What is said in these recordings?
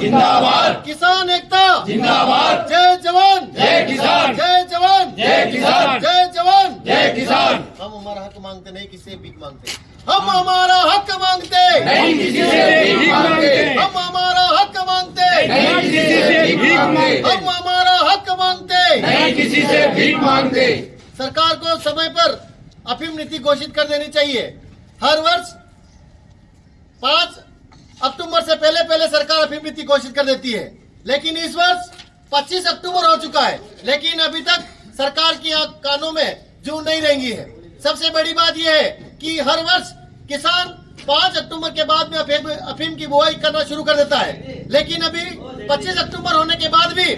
जिंदाबाद, किसान एकता जिंदाबाद, जय जवान जय किसान, जय जवान जय किसान, जय जवान जय किसान। हम हमारा हक मांगते नहीं किसी से भीख मांगते, हम हमारा हक मांगते नहीं किसी से भीख मांगते, हम हमारा हक मांगते नहीं किसी से भीख मांगते, हम हमारा हक मांगते। नहीं किसी से भीख मांगते। सरकार को समय पर अफीम नीति घोषित कर देनी चाहिए। हर वर्ष 5 अक्टूबर से पहले सरकार अफीम नीति घोषित कर देती है, लेकिन इस वर्ष 25 अक्टूबर हो चुका है, लेकिन अभी तक सरकार की कानों में जूं नहीं रेंगी है। सबसे बड़ी बात यह है कि हर वर्ष किसान 5 अक्टूबर के बाद में अफीम की बुआई करना शुरू कर देता है, लेकिन अभी 25 अक्टूबर होने के बाद भी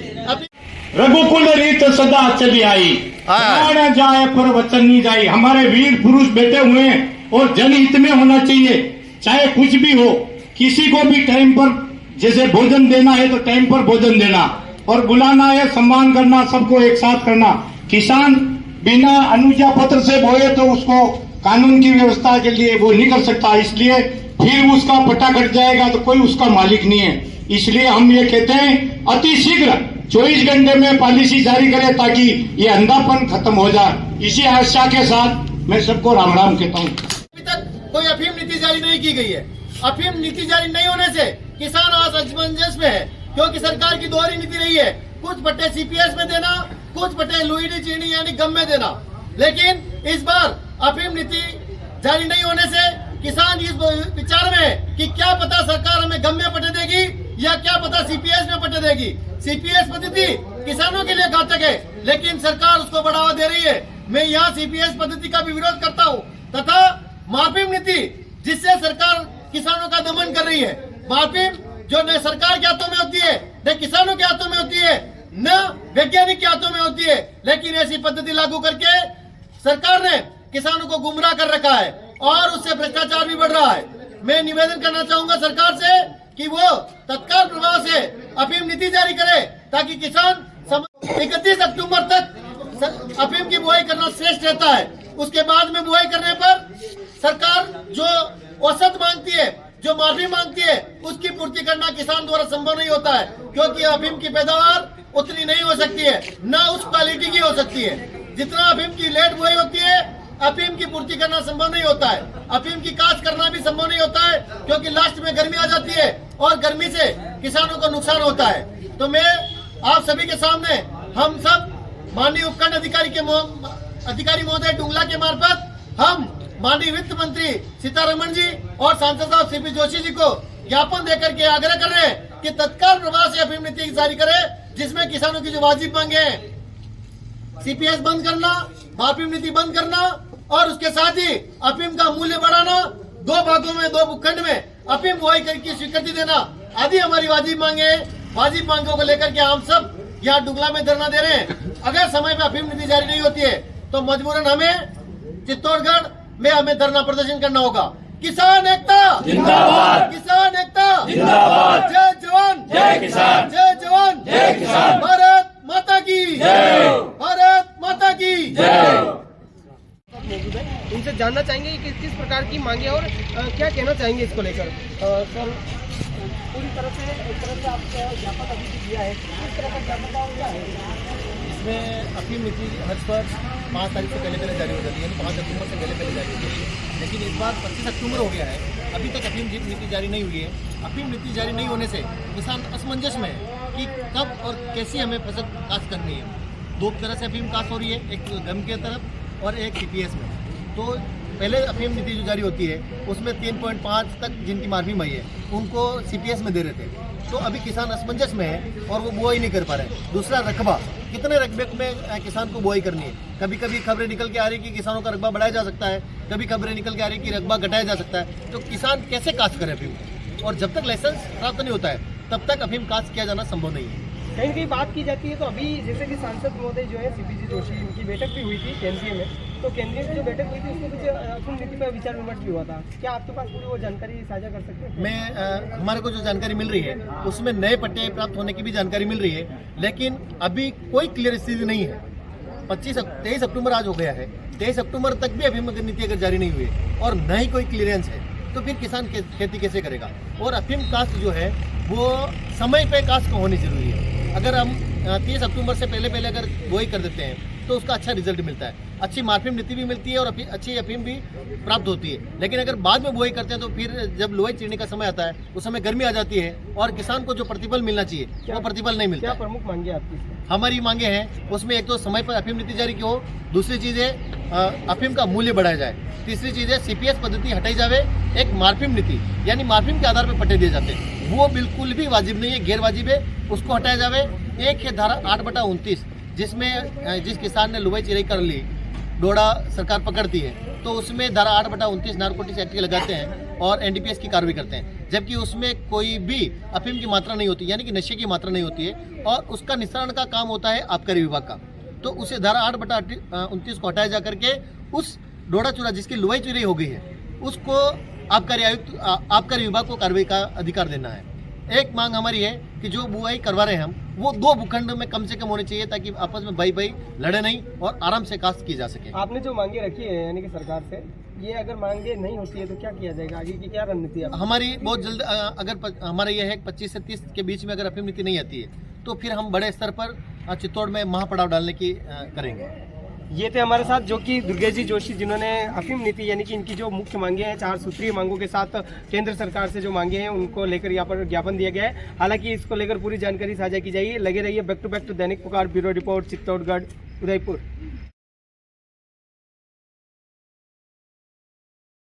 रघुकुल रीत सदा चली आई, न जाए पर वचन नहीं जाई। हमारे वीर पुरुष बैठे हुए हैं और जनहित में होना चाहिए, चाहे कुछ भी हो। किसी को भी टाइम पर जैसे भोजन देना है तो टाइम पर भोजन देना, और बुलाना है सम्मान करना, सबको एक साथ करना। किसान बिना अनुज्ञा पत्र से बोए तो उसको कानून की व्यवस्था के लिए वो नहीं कर सकता, इसलिए फिर उसका पट्टा कट जाएगा तो कोई उसका मालिक नहीं है। इसलिए हम ये कहते हैं अति शीघ्र 24 घंटे में पॉलिसी जारी करें ताकि ये अंधापन खत्म हो जाए। इसी आशा के साथ मैं सबको राम राम कहता हूँ। अभी तक कोई अफीम नीति जारी नहीं की गई है। अफीम नीति जारी नहीं होने से किसान आज असमंजस में है, क्योंकि सरकार की दोहरी नीति रही है, कुछ पट्टे सीपीएस में देना, कुछ पट्टे लुईडी चीनी यानी गम में देना। लेकिन इस बार अफीम नीति जारी नहीं होने से किसान इस विचार में है कि क्या पता सरकार हमें गम में पट्टे देगी या क्या पता सीपीएस में पट्टे देगी। सीपीएस पद्धति किसानों के लिए घातक है, लेकिन सरकार उसको बढ़ावा दे रही है। मैं यहाँ सीपीएस पद्धति का भी विरोध करता हूँ, तथा मार्फिम नीति जिससे सरकार किसानों का दमन कर रही है। मार्फिम जो न सरकार के हाथों में होती है, न किसानों के हाथों में होती है, न वैज्ञानिक के हाथों में होती है, लेकिन ऐसी पद्धति लागू करके सरकार ने किसानों को गुमराह कर रखा है और उससे भ्रष्टाचार भी बढ़ रहा है। मैं निवेदन करना चाहूंगा सरकार से कि वो तत्काल प्रभाव से अफीम नीति जारी करे, ताकि किसान 31 अक्टूबर तक अफीम की बुआई करना श्रेष्ठ रहता है। उसके बाद में बुआई करने पर सरकार जो औसत मांगती है, जो माफी मांगती है, उसकी पूर्ति करना किसान द्वारा संभव नहीं होता है, क्योंकि अफीम की पैदावार उतनी नहीं हो सकती है, न उस क्वालिटी की हो सकती है। जितना अफीम की लेट बुआई होती है, अफीम की पूर्ति करना संभव नहीं होता है। अफीम की काश्त करना भी संभव नहीं होता है, क्योंकि लास्ट में गर्मी आ जाती है और गर्मी से किसानों को नुकसान होता है। तो मैं आप सभी के सामने हम सब माननीय उपखंड अधिकारी महोदय डुंगला के मार्फत हम माननीय वित्त मंत्री सीतारमण जी और सांसद साहब सीपी जोशी जी को ज्ञापन देकर के आग्रह कर रहे हैं कि तत्काल प्रभाव से अफीम नीति जारी करे, जिसमें किसानों की जो वाजिब मांगे हैं, सीपीएस बंद करना, अफीम नीति बंद करना और उसके साथ ही अफीम का मूल्य बढ़ाना, 2 भागों में 2 उपखंड में अफीम बुआई की स्वीकृति देना आदि हमारी वाजिब मांगे हैं। वाजिब मांगों को लेकर के हम सब यहाँ डुंगला में धरना दे रहे हैं। अगर समय पे अफीम नीति जारी नहीं होती है तो मजबूरन हमें चित्तौड़गढ़ में हमें धरना प्रदर्शन करना होगा। किसान एकता जिंदाबाद, किसान एकता जिंदाबाद, जय जवान जय किसान, जय जवान जय किसान, भारत माता की जय, भारत माता की जय। इनसे जानना चाहेंगे कि किस प्रकार की मांगे और क्या कहना चाहेंगे इसको लेकर। सर, पूरी तरह से एक तरह से आपको ज्ञापन अभी भी दिया है, किस तरह का ज्ञापन क्या है? इसमें अफीम नीति हर वर्ष 5 तारीख से पहले जारी हो जाती है, यानी 5 अक्टूबर से पहले जारी हो जाती है। लेकिन इस बार 25 अक्टूबर हो गया है, अभी तक अफीम नीति जारी नहीं हुई है। अफीम नीति जारी नहीं होने से किसान असमंजस में है कि कब और कैसी हमें फसल काश्त करनी है। 2 तरह से अफीम काश्त हो रही है, एक गम की तरफ और एक सीपीएस में। तो पहले अफीम नीति जो जारी होती है उसमें 3.5 तक जिनकी मार्फिम आई है उनको सीपीएस में दे रहे थे। तो अभी किसान असमंजस में है और वो बुआई नहीं कर पा रहे। दूसरा रकबा, कितने रकबे में किसान को बुआई करनी है। कभी कभी खबरें निकल के आ रही कि किसानों का रकबा बढ़ाया जा सकता है, कभी खबरें निकल के आ रही कि रकबा घटाया जा सकता है। तो किसान कैसे काश्त करे अफीम, और जब तक लाइसेंस प्राप्त नहीं होता है तब तक अफीम काश्त किया जाना संभव नहीं है। कहीं कहीं बात की जाती है तो अभी जैसे कि सांसद महोदय जो है सीपी जोशी, इनकी बैठक भी हुई थी केंद्रीय में, तो केंद्रीय में जो बैठक हुई थी उसमें कुछ अफीम नीति पर विचार विमर्श भी हुआ था। क्या आपके पास पूरी वो जानकारी साझा कर सकते हैं? हमारे को जो जानकारी मिल रही है उसमें नए पट्टे प्राप्त होने की भी जानकारी मिल रही है, लेकिन अभी कोई क्लियर स्थिति नहीं है। 23 अक्टूबर आज हो गया है, 23 अक्टूबर तक भी अफीम नीति अगर जारी नहीं हुई और न ही कोई क्लियरेंस है तो फिर किसान खेती कैसे करेगा। और अफीम काश्त जो है वो समय पे कास्ट होनी जरूरी है। अगर हम 30 अक्टूबर से पहले अगर बुआई कर देते हैं तो उसका अच्छा रिजल्ट मिलता है, अच्छी मार्फिम नीति भी मिलती है और अच्छी अफीम भी प्राप्त होती है। लेकिन अगर बाद में बुआई करते हैं तो फिर जब लुआई चीरने का समय आता है उस समय गर्मी आ जाती है और किसान को जो प्रतिफल मिलना चाहिए वो प्रतिफल नहीं मिलता। क्या प्रमुख मांगे आपकी? हमारी मांगे हैं उसमें एक तो समय पर अफीम नीति जारी की हो, दूसरी चीज़ है अफीम का मूल्य बढ़ाया जाए, तीसरी चीज़ है CPS पद्धति हटाई जावे, एक मार्फिम नीति यानी मार्फिम के आधार पर पट्टे दिए जाते हैं वो बिल्कुल भी वाजिब नहीं है, गैर वाजिब है, उसको हटाया जावे। एक है धारा 8/29 जिसमें जिस किसान ने लुआई चिराई कर ली, डोडा सरकार पकड़ती है तो उसमें धारा 8/29 नारकोटिक्स एक्ट के लगाते हैं और NDPS की कार्रवाई करते हैं, जबकि उसमें कोई भी अफीम की मात्रा नहीं होती यानी कि नशे की मात्रा नहीं होती है और उसका निस्तारण का काम होता है आबकारी विभाग का। तो उसे धारा 8/29 को हटाया जा करके उस डोडा चूरा जिसकी लुआई चुराई हो गई है उसको आबकारी विभाग को कार्रवाई का अधिकार देना है। एक मांग हमारी है कि जो बुआई करवा रहे हैं हम वो 2 भूखंड में कम से कम होने चाहिए ताकि आपस में भाई लड़े नहीं और आराम से काश्त की जा सके। आपने जो मांगे रखी है यानी कि सरकार से, ये अगर मांगे नहीं होती है तो क्या किया जाएगा, आगे की क्या रणनीति है? हमारी बहुत जल्द अगर हमारा यह है 25 से 30 के बीच में अगर अफीम नीति नहीं आती है तो फिर हम बड़े स्तर पर चित्तौड़ में महापड़ाव डालने की करेंगे। ये थे हमारे साथ जो कि दुर्गेश जोशी जिन्होंने अफीम नीति यानी कि इनकी जो मुख्य मांगे हैं 4 सूत्रीय मांगों के साथ केंद्र सरकार से जो मांगे हैं उनको लेकर यहाँ पर ज्ञापन दिया गया है। हालांकि इसको लेकर पूरी जानकारी साझा की जाएगी। लगे रहिए बैक टू दैनिक पुकार, ब्यूरो रिपोर्ट, चित्तौड़गढ़, उदयपुर।